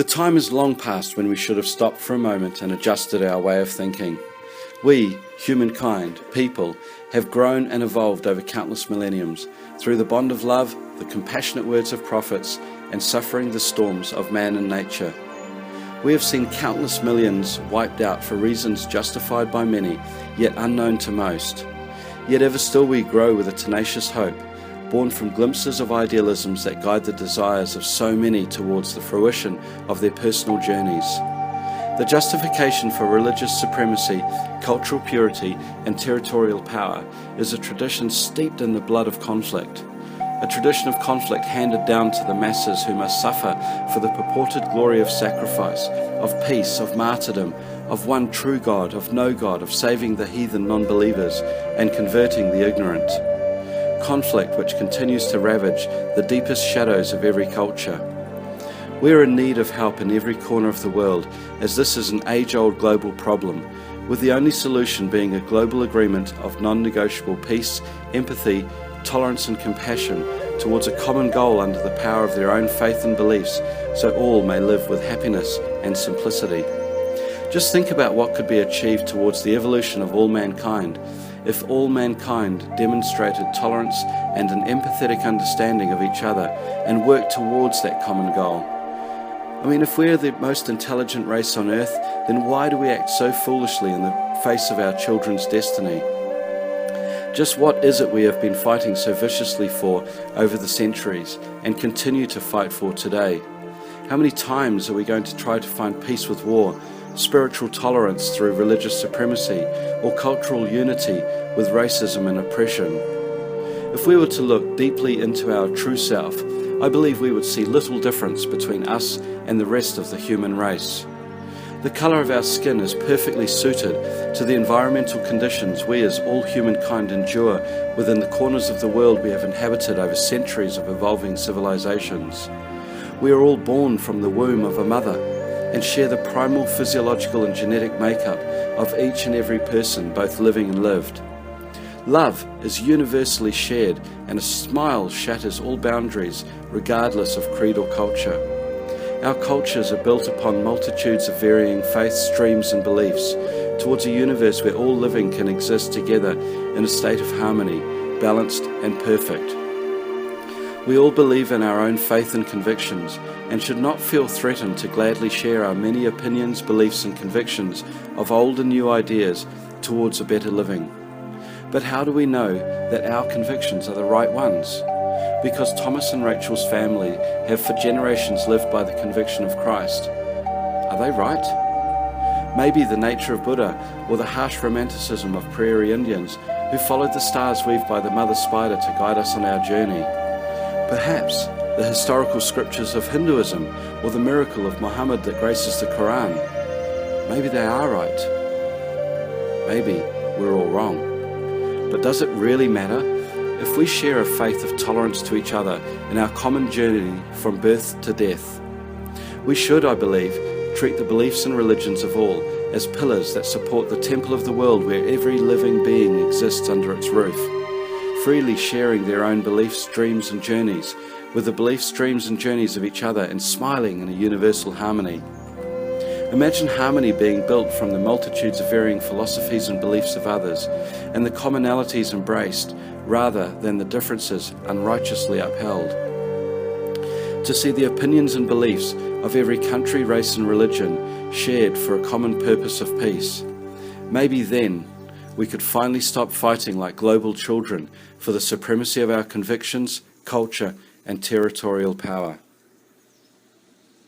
The time is long past when we should have stopped for a moment and adjusted our way of thinking. We, humankind, people, have grown and evolved over countless millenniums through the bond of love, the compassionate words of prophets, and suffering the storms of man and nature. We have seen countless millions wiped out for reasons justified by many, yet unknown to most. Yet ever still we grow with a tenacious hope, born from glimpses of idealisms that guide the desires of so many towards the fruition of their personal journeys. The justification for religious supremacy, cultural purity, and territorial power is a tradition steeped in the blood of conflict. A tradition of conflict handed down to the masses who must suffer for the purported glory of sacrifice, of peace, of martyrdom, of one true God, of no God, of saving the heathen non-believers and converting the ignorant. Conflict which continues to ravage the deepest shadows of every culture. We are in need of help in every corner of the world, as this is an age-old global problem, with the only solution being a global agreement of non-negotiable peace, empathy, tolerance and compassion towards a common goal under the power of their own faith and beliefs, so all may live with happiness and simplicity. Just think about what could be achieved towards the evolution of all mankind if all mankind demonstrated tolerance and an empathetic understanding of each other and worked towards that common goal. I mean, if we're the most intelligent race on earth, then why do we act so foolishly in the face of our children's destiny? Just what is it we have been fighting so viciously for over the centuries and continue to fight for today? How many times are we going to try to find peace with war, spiritual tolerance through religious supremacy, or cultural unity with racism and oppression? If we were to look deeply into our true self, I believe we would see little difference between us and the rest of the human race. The colour of our skin is perfectly suited to the environmental conditions we as all humankind endure within the corners of the world we have inhabited over centuries of evolving civilizations. We are all born from the womb of a mother and share the primal physiological and genetic makeup of each and every person, both living and lived. Love is universally shared, and a smile shatters all boundaries regardless of creed or culture. Our cultures are built upon multitudes of varying faiths, streams and beliefs towards a universe where all living can exist together in a state of harmony, balanced and perfect. We all believe in our own faith and convictions and should not feel threatened to gladly share our many opinions, beliefs and convictions of old and new ideas towards a better living. But how do we know that our convictions are the right ones? Because Thomas and Rachel's family have for generations lived by the conviction of Christ. Are they right? Maybe the nature of Buddha or the harsh romanticism of prairie Indians who followed the stars weaved by the mother spider to guide us on our journey. Perhaps the historical scriptures of Hinduism or the miracle of Muhammad that graces the Quran. Maybe they are right. Maybe we're all wrong. But does it really matter? If we share a faith of tolerance to each other in our common journey from birth to death, we should, I believe, treat the beliefs and religions of all as pillars that support the temple of the world where every living being exists under its roof, freely sharing their own beliefs, dreams and journeys with the beliefs, dreams and journeys of each other and smiling in a universal harmony. Imagine harmony being built from the multitudes of varying philosophies and beliefs of others, and the commonalities embraced rather than the differences unrighteously upheld. To see the opinions and beliefs of every country, race and religion shared for a common purpose of peace. Maybe then we could finally stop fighting like global children for the supremacy of our convictions, culture and territorial power.